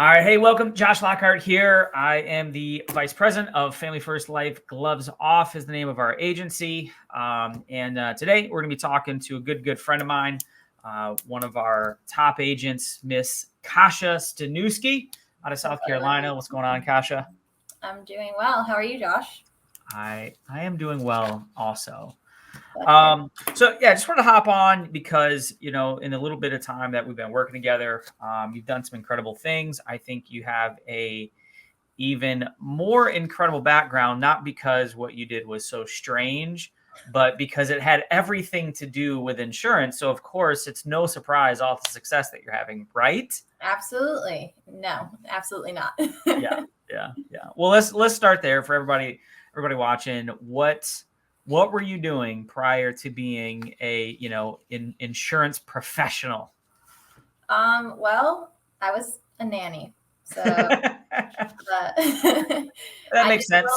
All right. Hey, welcome. Josh Lockhart here. I am the Vice President of Family First Life. Gloves Off is the name of our agency. And today we're going to be talking to a good friend of mine, one of our top agents, Miss Kasia Stanuski out of South Carolina. What's going on, Kasia? I'm doing well. How are you, Josh? I am doing well also. I just wanted to hop on because, in a little bit of time that we've been working together, you've done some incredible things. I think you have a even more incredible background, not because what you did was so strange, but because it had everything to do with insurance. So, of course, it's no surprise all the success that you're having, right? Absolutely. No, absolutely not. Yeah. Well, let's start there for everybody watching. What were you doing prior to being a, insurance professional? Well, I was a nanny. So that makes sense.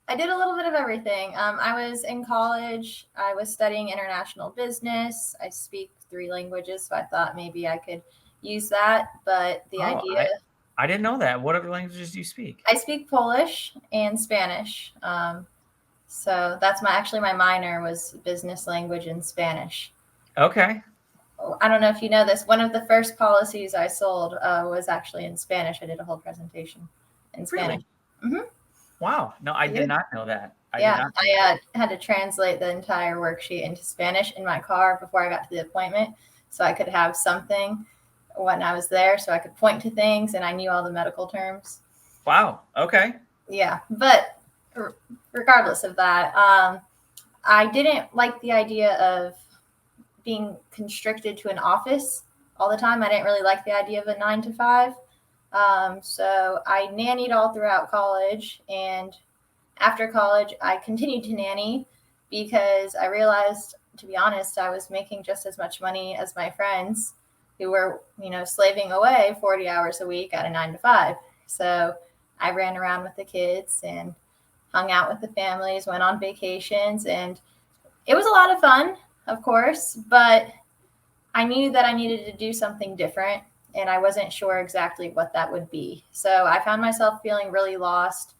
I did a little bit of everything. I was in college. I was studying international business. I speak 3 languages, so I thought maybe I could use that. But I didn't know that. What other languages do you speak? I speak Polish and Spanish. So that's my minor was business language and Spanish. Okay. I don't know if you know this. One of the first policies I sold was actually in Spanish. I did a whole presentation in Spanish. Really? Mm-hmm. Wow. No, I did not know that. I had to translate the entire worksheet into Spanish in my car before I got to the appointment so I could have something when I was there so I could point to things and I knew all the medical terms. Wow. Okay. Yeah. But regardless of that, I didn't like the idea of being constricted to an office all the time. I didn't really like the idea of a 9 to 5. So I nannied all throughout college. And after college, I continued to nanny because I realized, to be honest, I was making just as much money as my friends who were, slaving away 40 hours a week at a 9 to 5. So I ran around with the kids and hung out with the families, went on vacations, and it was a lot of fun, of course, but I knew that I needed to do something different, and I wasn't sure exactly what that would be. So I found myself feeling really lost.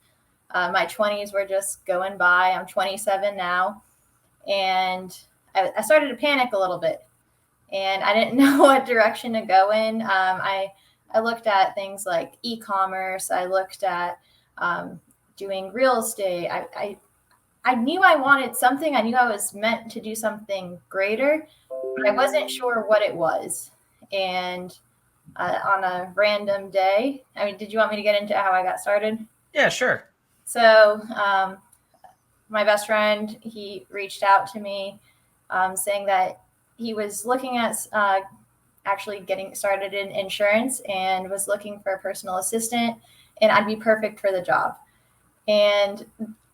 My 20s were just going by. I'm 27 now, and I started to panic a little bit, and I didn't know what direction to go in. I looked at things like e-commerce. I looked at doing real estate. I knew I wanted something. I knew I was meant to do something greater, but I wasn't sure what it was. And on a random day, did you want me to get into how I got started? Yeah, sure. So my best friend, he reached out to me saying that he was looking at actually getting started in insurance and was looking for a personal assistant, and I'd be perfect for the job. And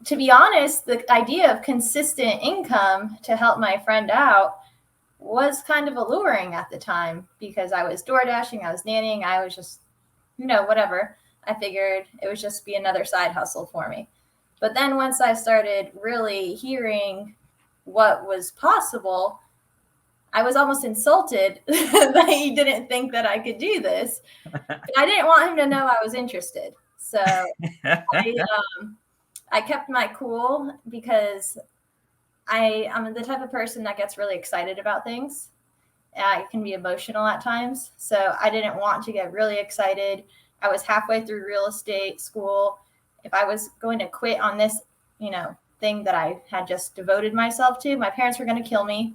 to be honest, the idea of consistent income to help my friend out was kind of alluring at the time because I was door dashing, I was nannying, I was just, whatever. I figured it would just be another side hustle for me. But then once I started really hearing what was possible, I was almost insulted that he didn't think that I could do this. But I didn't want him to know I was interested. So I kept my cool because I'm the type of person that gets really excited about things. I can be emotional at times. So I didn't want to get really excited. I was halfway through real estate school. If I was going to quit on this, thing that I had just devoted myself to, my parents were going to kill me.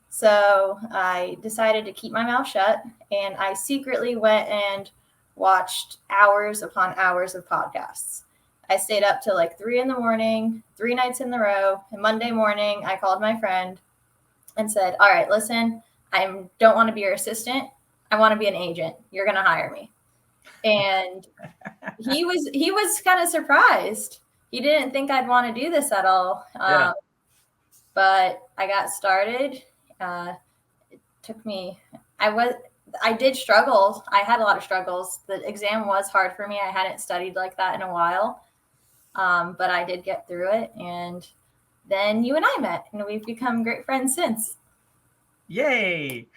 So I decided to keep my mouth shut, and I secretly went and watched hours upon hours of podcasts. I stayed up till like 3 a.m, 3 nights in a row. And Monday morning, I called my friend and said, all right, listen, I don't want to be your assistant. I want to be an agent. You're going to hire me. And he was kind of surprised. He didn't think I'd want to do this at all. But I got started. It took me, I did struggle. I had a lot of struggles. The exam was hard for me. I hadn't studied like that in a while. But I did get through it. And then you and I met, and we've become great friends since. Yay.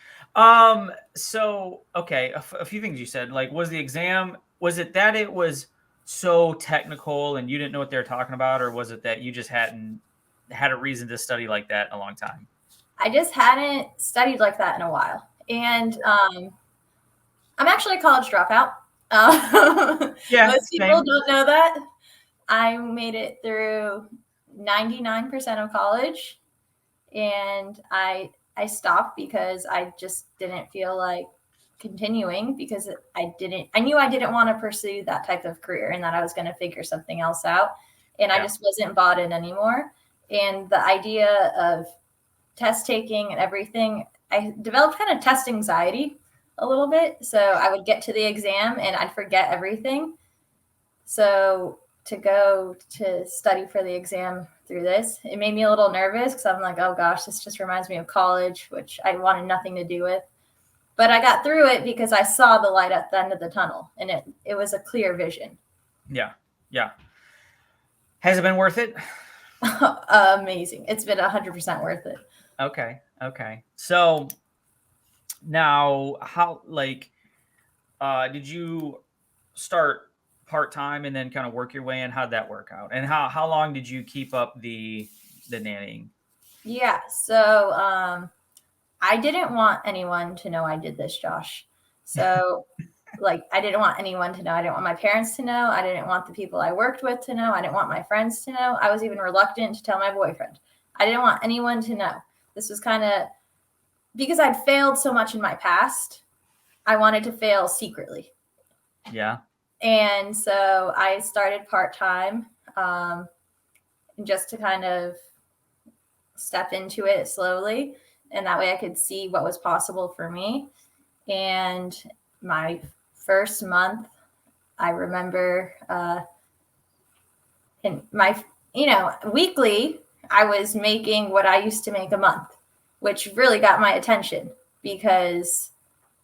So, okay. A few things you said, like, was the exam was it that it was so technical and you didn't know what they were talking about, or was it that you just hadn't had a reason to study like that in a long time? I just hadn't studied like that in a while. And I'm actually a college dropout. Yeah, Most people same. don't know that. I made it through 99% of college, and I stopped because I just didn't feel like continuing, because I knew I didn't want to pursue that type of career, and that I was going to figure something else out, and I just wasn't bought in anymore. And the idea of test taking and everything, I developed kind of test anxiety a little bit. So I would get to the exam and I'd forget everything. So to go to study for the exam through this, it made me a little nervous, because I'm like, oh gosh, this just reminds me of college, which I wanted nothing to do with. But I got through it because I saw the light at the end of the tunnel, and it was a clear vision. Yeah. Yeah. Has it been worth it? Amazing. It's been 100% worth it. Okay. Okay. So now how, like, did you start part-time and then kind of work your way in? How'd that work out? And how long did you keep up the nannying? Yeah. So, I didn't want anyone to know I did this, Josh. So like, I didn't want anyone to know. I didn't want my parents to know. I didn't want the people I worked with to know. I didn't want my friends to know. I was even reluctant to tell my boyfriend. I didn't want anyone to know. This was kind of because I'd failed so much in my past. I wanted to fail secretly. Yeah. And so I started part-time, just to kind of step into it slowly. And that way I could see what was possible for me. And my first month, I remember in my, weekly, I was making what I used to make a month, which really got my attention, because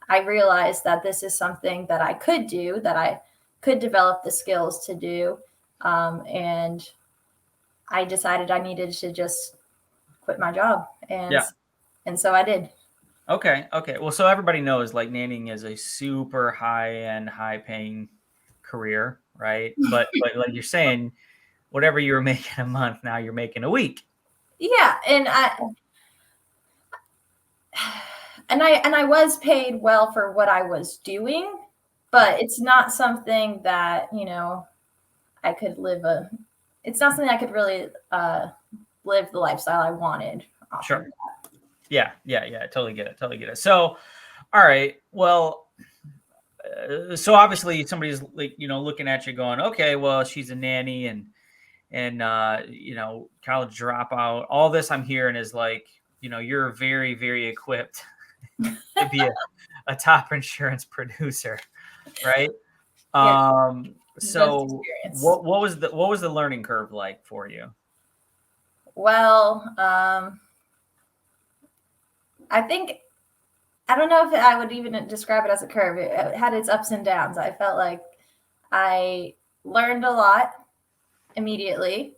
I realized that this is something that I could do, that I could develop the skills to do. And I decided I needed to just quit my job. And so I did. Okay. Okay. Well, so everybody knows, like, nannying is a super high-end, high-paying career, right? But like you're saying, whatever you were making a month, now you're making a week. Yeah, and I was paid well for what I was doing, but it's not something that, I could it's not something I could really live the lifestyle I wanted. Sure. Yeah. I totally get it. So, all right. Well, so obviously somebody's, like, looking at you going, okay, well, she's a nanny and college dropout. All this I'm hearing is like, you're very, very equipped to be a top insurance producer, right? Yeah, So what was the learning curve like for you? Well, I don't know if I would even describe it as a curve. It had its ups and downs. I felt like I learned a lot immediately,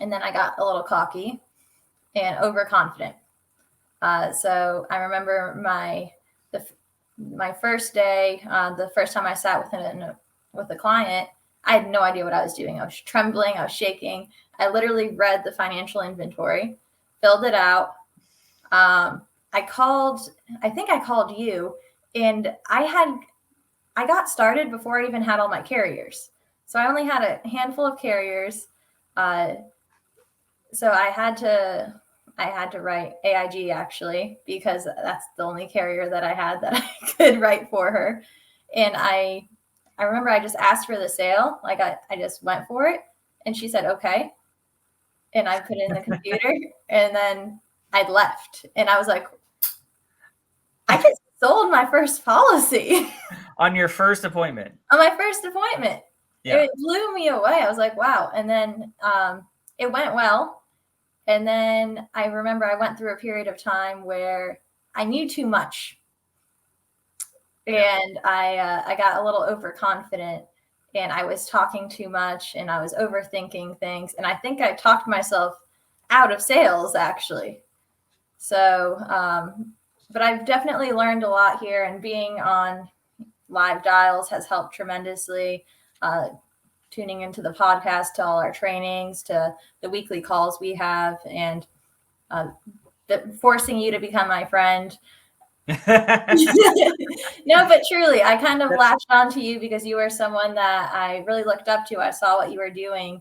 and then I got a little cocky and overconfident. So I remember my first day, the first time I sat with a client, I had no idea what I was doing. I was trembling. I was shaking. I literally read the financial inventory, filled it out. I think I called you, and I got started before I even had all my carriers. So I only had a handful of carriers. So I had to write AIG, actually, because that's the only carrier that I had that I could write for her. And I remember I just asked for the sale. Like, I just went for it, and she said, okay. And I put it in the computer, and then I left. And I was like, I just sold my first policy. On your first appointment? On my first appointment. Yeah. It blew me away. I was like, wow. And then it went well. And then I remember I went through a period of time where I knew too much. And I got a little overconfident, and I was talking too much, and I was overthinking things. And I think I talked myself out of sales, actually. So, but I've definitely learned a lot here, and being on live dials has helped tremendously. Tuning into the podcast, to all our trainings, to the weekly calls we have, and forcing you to become my friend. No, but truly, I kind of latched onto you because you were someone that I really looked up to. I saw what you were doing,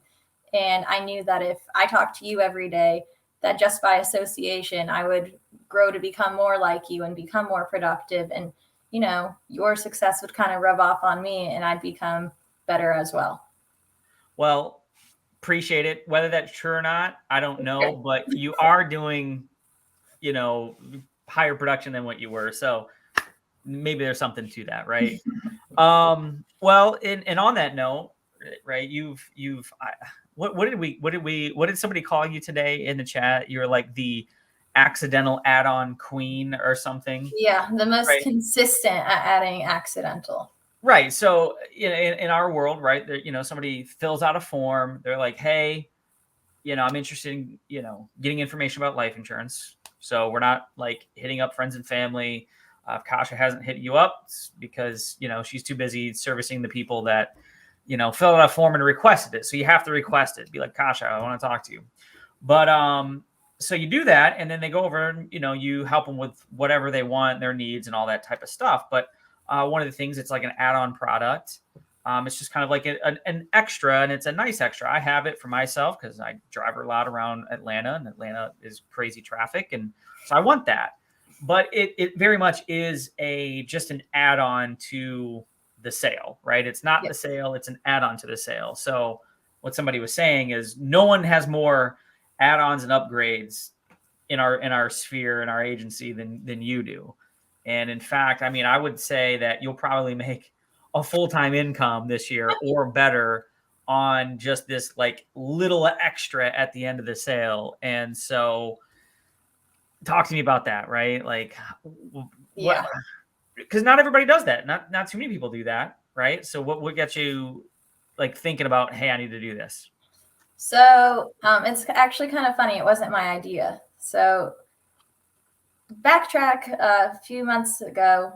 and I knew that if I talked to you every day, that just by association, I would grow to become more like you and become more productive. And, your success would kind of rub off on me, and I'd become better as well. Well, appreciate it. Whether that's true or not, I don't know, but you are doing, higher production than what you were. So maybe there's something to that, right? Well, and on that note, right, what did somebody call you today in the chat? You were like the accidental add-on queen or something. Yeah, the most consistent at adding accidental. Right. So in our world, right, there, somebody fills out a form. They're like, hey, I'm interested in, getting information about life insurance. So we're not like hitting up friends and family. If Kasia hasn't hit you up, it's because, she's too busy servicing the people that, filled out a form and requested it. So you have to request it. Be like, Kasia, I want to talk to you. But so you do that, and then they go over and, you help them with whatever they want, their needs and all that type of stuff. But one of the things, it's like an add-on product. It's just kind of like an extra, and it's a nice extra. I have it for myself because I drive a lot around Atlanta, and Atlanta is crazy traffic. And so I want that. But it very much is just an add-on to the sale, right? It's not the sale, it's an add-on to the sale. So what somebody was saying is no one has more add-ons and upgrades in our sphere, in our agency than you do. And in fact, I mean, I would say that you'll probably make a full-time income this year or better on just this like little extra at the end of the sale. And so talk to me about that, right? Like, because not everybody does that. Not too many people do that, right? So what gets you like thinking about, hey, I need to do this? So it's actually kind of funny. It wasn't my idea. So backtrack a few months ago,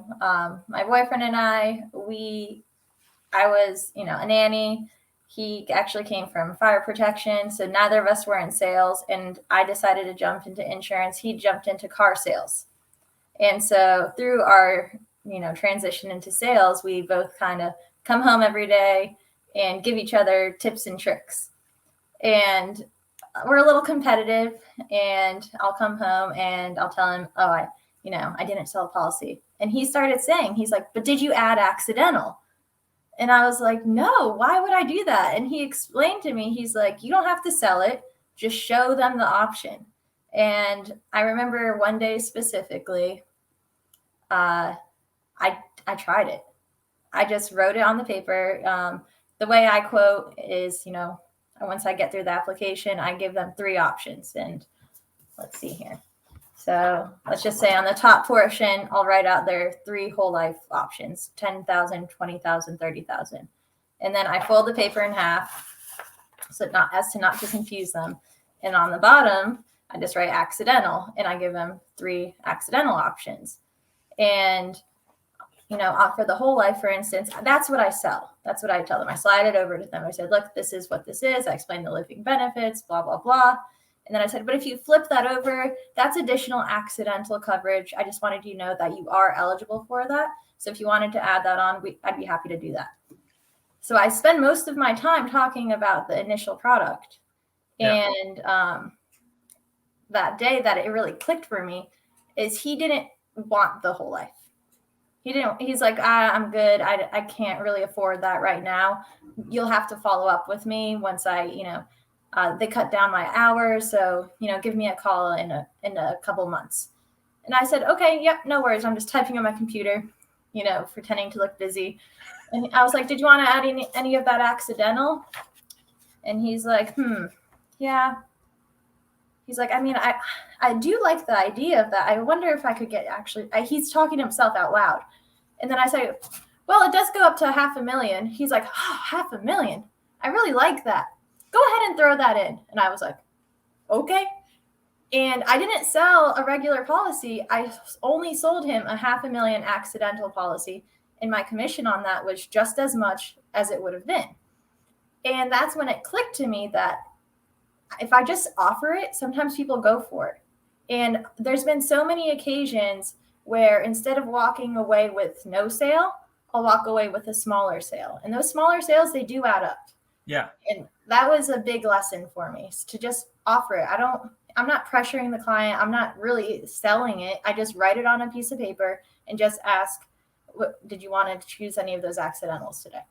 my boyfriend and I was, a nanny. He actually came from fire protection. So neither of us were in sales, and I decided to jump into insurance. He jumped into car sales. And so through our, transition into sales, we both kind of come home every day and give each other tips and tricks. And we're a little competitive, and I'll come home and I'll tell him, oh, I didn't sell a policy. And he started saying, he's like, but did you add accidental? And I was like, no, why would I do that? And he explained to me, he's like, you don't have to sell it. Just show them the option. And I remember one day specifically, I tried it. I just wrote it on the paper. The way I quote is, once I get through the application, I give them 3 options. And let's see here. So let's just say on the top portion, I'll write out their 3 whole life options, 10,000, 20,000, 30,000. And then I fold the paper in half so not to confuse them. And on the bottom, I just write accidental, and I give them 3 accidental options. And, for the whole life, for instance, that's what I sell. That's what I tell them. I slide it over to them. I said, look, this is what this is. I explain the living benefits, blah, blah, blah. And then I said, but if you flip that over, that's additional accidental coverage. I just wanted you to know that you are eligible for that. So if you wanted to add that on, I'd be happy to do that. So I spend most of my time talking about the initial product. Yeah. And that day that it really clicked for me is he didn't want the whole life. He's like, I'm good. I can't really afford that right now. You'll have to follow up with me once they cut down my hours. So, give me a call in a couple months. And I said, okay, yep, no worries. I'm just typing on my computer, pretending to look busy. And I was like, did you want to add any of that accidental? And he's like, yeah. He's like, I mean, I do like the idea of that. I wonder if I could get he's talking to himself out loud. And then I say, well, it does go up to $500,000. He's like, oh, $500,000. I really like that. Go ahead and throw that in. And I was like, okay. And I didn't sell a regular policy. I only sold him a $500,000 accidental policy. and my commission on that was just as much as it would have been. And that's when it clicked to me that if I just offer it, sometimes people go for it. And there's been so many occasions where instead of walking away with no sale, I'll walk away with a smaller sale. And those smaller sales, they do add up. Yeah. And that was a big lesson for me, to just offer it. I'm not pressuring the client. I'm not really selling it. I just write it on a piece of paper and just ask, did you want to choose any of those accidentals today?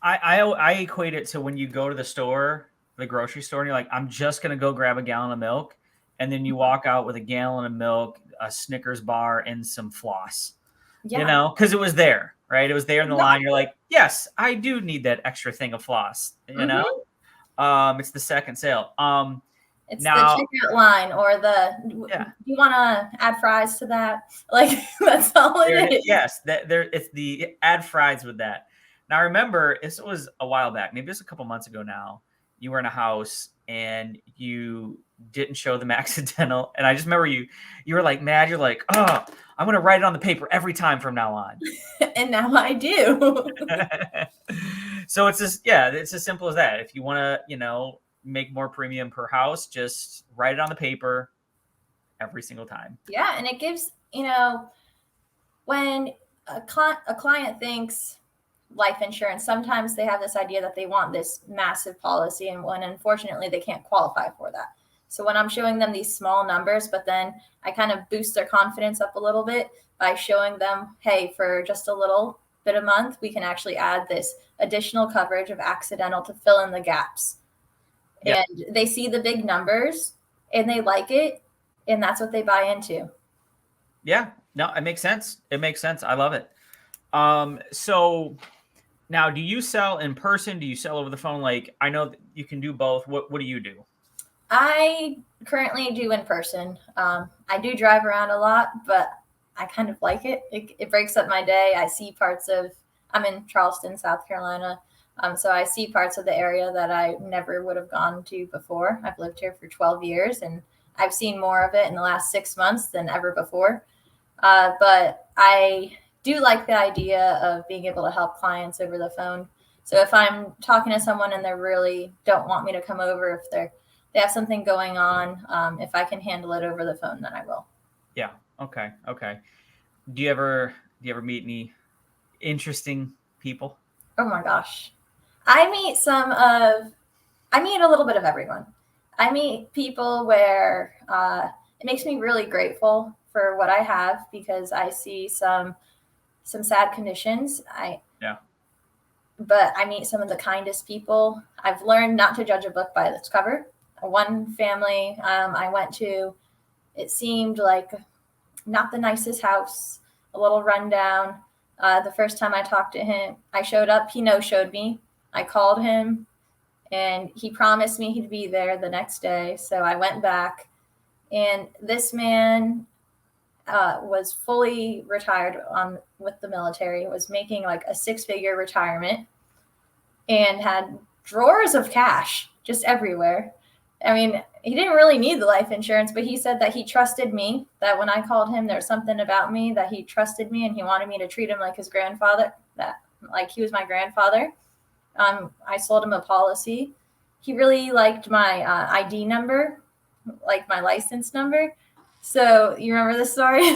I equate it to when you go to the store, the grocery store, and you're like, I'm just going to go grab a gallon of milk. And then you walk out with a gallon of milk, a Snickers bar, and some floss, because it was there, right? It was there in the line. You're like, yes, I do need that extra thing of floss, it's the second sale. It's now, the checkout line or do you want to add fries to that? Like, that's all it is. Yes, it's the add fries with that. Now, remember, this was a while back, maybe it's a couple months ago now. You were in a house and you didn't show them accidental. And I just remember you were like mad. You're like, oh, I'm going to write it on the paper every time from now on. And now I do. So it's as simple as that. If you want to, make more premium per house, just write it on the paper every single time. Yeah. And it gives, when a client thinks life insurance, sometimes they have this idea that they want this massive policy, and when unfortunately they can't qualify for that. So when I'm showing them these small numbers, but then I kind of boost their confidence up a little bit by showing them, hey, for just a little bit a month, we can actually add this additional coverage of accidental to fill in the gaps. Yep. And they see the big numbers and they like it, and that's what they buy into. Yeah, no, it makes sense. I love it. So now, do you sell in person? Do you sell over the phone? Like, I know that you can do both. What do you do? I currently do in person. I do drive around a lot, but I kind of like it. It breaks up my day. I see I'm in Charleston, South Carolina. So I see parts of the area that I never would have gone to before. I've lived here for 12 years and I've seen more of it in the last 6 months than ever before. But I do like the idea of being able to help clients over the phone. So if I'm talking to someone and they really don't want me to come over, if they have something going on, if I can handle it over the phone, then I will. Yeah. Okay. Do you ever meet any interesting people? Oh my gosh. I meet a little bit of everyone. I meet people where it makes me really grateful for what I have, because I see some sad conditions. But I meet some of the kindest people. I've learned not to judge a book by its cover. One family I went to, it seemed like not the nicest house, a little rundown. The first time I talked to him, I showed up, he no-showed me. I called him and he promised me he'd be there the next day. So I went back, and this man was fully retired with the military, was making like a 6-figure retirement and had drawers of cash just everywhere. I mean, he didn't really need the life insurance, but he said that he trusted me, that when I called him, there was something about me that he trusted me and he wanted me to treat him like his grandfather, like he was my grandfather. I sold him a policy. He really liked my ID number, like my license number. So you remember this story?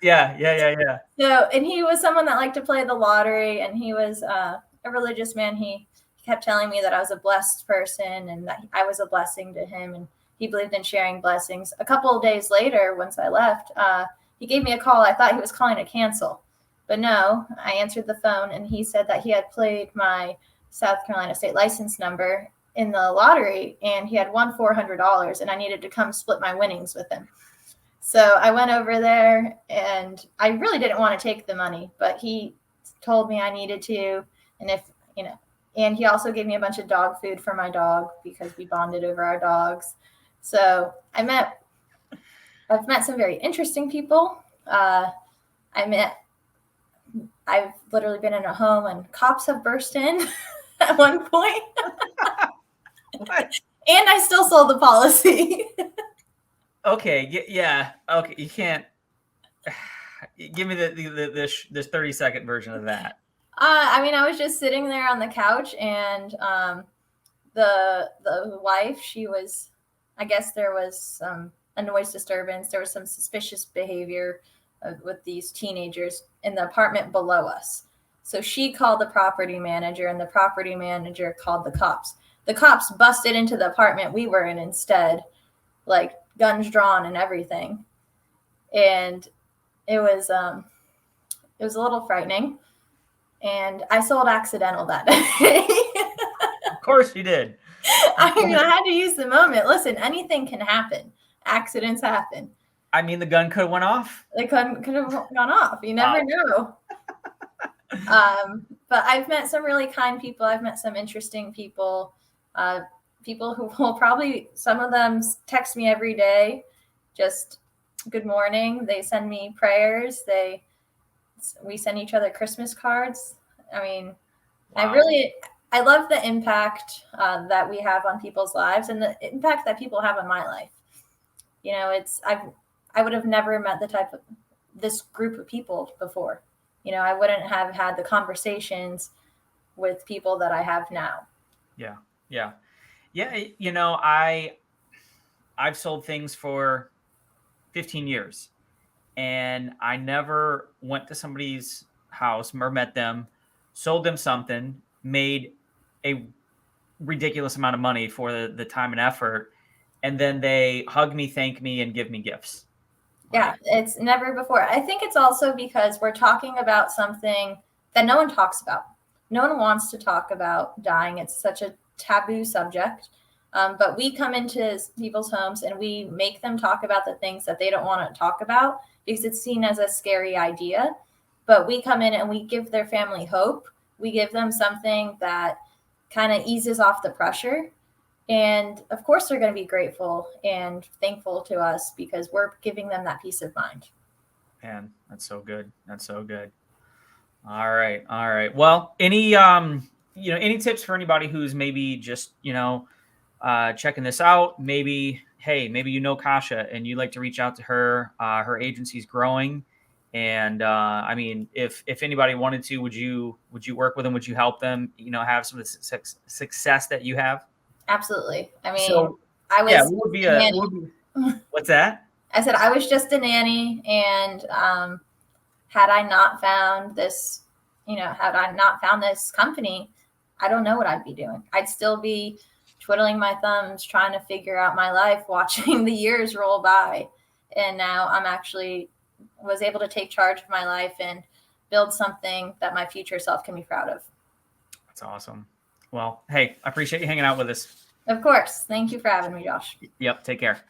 Yeah. So, and he was someone that liked to play the lottery, and he was a religious man. He kept telling me that I was a blessed person and that I was a blessing to him, and he believed in sharing blessings. A couple of days later, once I left, he gave me a call. I thought he was calling to cancel, but no, I answered the phone, and he said that he had played my South Carolina state license number in the lottery, and he had won $400, and I needed to come split my winnings with him. So I went over there, and I really didn't want to take the money, but he told me I needed to. And and he also gave me a bunch of dog food for my dog, because we bonded over our dogs. So I've met some very interesting people. I've literally been in a home and cops have burst in at one point. What? And I still sold the policy. Okay. Yeah. Okay. You can't. Give me this 30-second version of that. I mean, I was just sitting there on the couch, and the wife, she was, I guess there was a noise disturbance. There was some suspicious behavior with these teenagers in the apartment below us. So she called the property manager, and the property manager called the cops. The cops busted into the apartment we were in instead, like guns drawn and everything. And it was a little frightening. And I sold accidental that day. Of course you did. I mean, I had to use the moment. Listen, anything can happen. Accidents happen. I mean, the gun could have went off. It could have gone off. You never know. But I've met some really kind people. I've met some interesting people. People who will probably, some of them text me every day, just good morning. They send me prayers. We send each other Christmas cards. I mean, wow. I love the impact that we have on people's lives and the impact that people have on my life. You know, I would have never met this group of people before. You know, I wouldn't have had the conversations with people that I have now. Yeah. Yeah. Yeah. You know, I've sold things for 15 years. And I never went to somebody's house or met them, sold them something, made a ridiculous amount of money for the time and effort, and then they hug me, thank me, and give me gifts. Yeah, it's never before. I think it's also because we're talking about something that no one talks about. No one wants to talk about dying. It's such a taboo subject. But we come into people's homes and we make them talk about the things that they don't want to talk about because it's seen as a scary idea. But we come in and we give their family hope. We give them something that kind of eases off the pressure. And of course, they're going to be grateful and thankful to us because we're giving them that peace of mind. Man, that's so good. That's so good. All right. All right. Well, any tips for anybody who's maybe just, checking this out? Maybe Kasia and you'd like to reach out to her. Her agency's growing. And I mean, if anybody wanted to, would you work with them? Would you help them, have some of the success that you have? Absolutely. I mean, so, I was, what's that? I said, I was just a nanny. And had I not found this, company, I don't know what I'd be doing. I'd still be twiddling my thumbs, trying to figure out my life, watching the years roll by. And now I'm actually was able to take charge of my life and build something that my future self can be proud of. That's awesome. Well, hey, I appreciate you hanging out with us. Of course. Thank you for having me, Josh. Yep. Take care.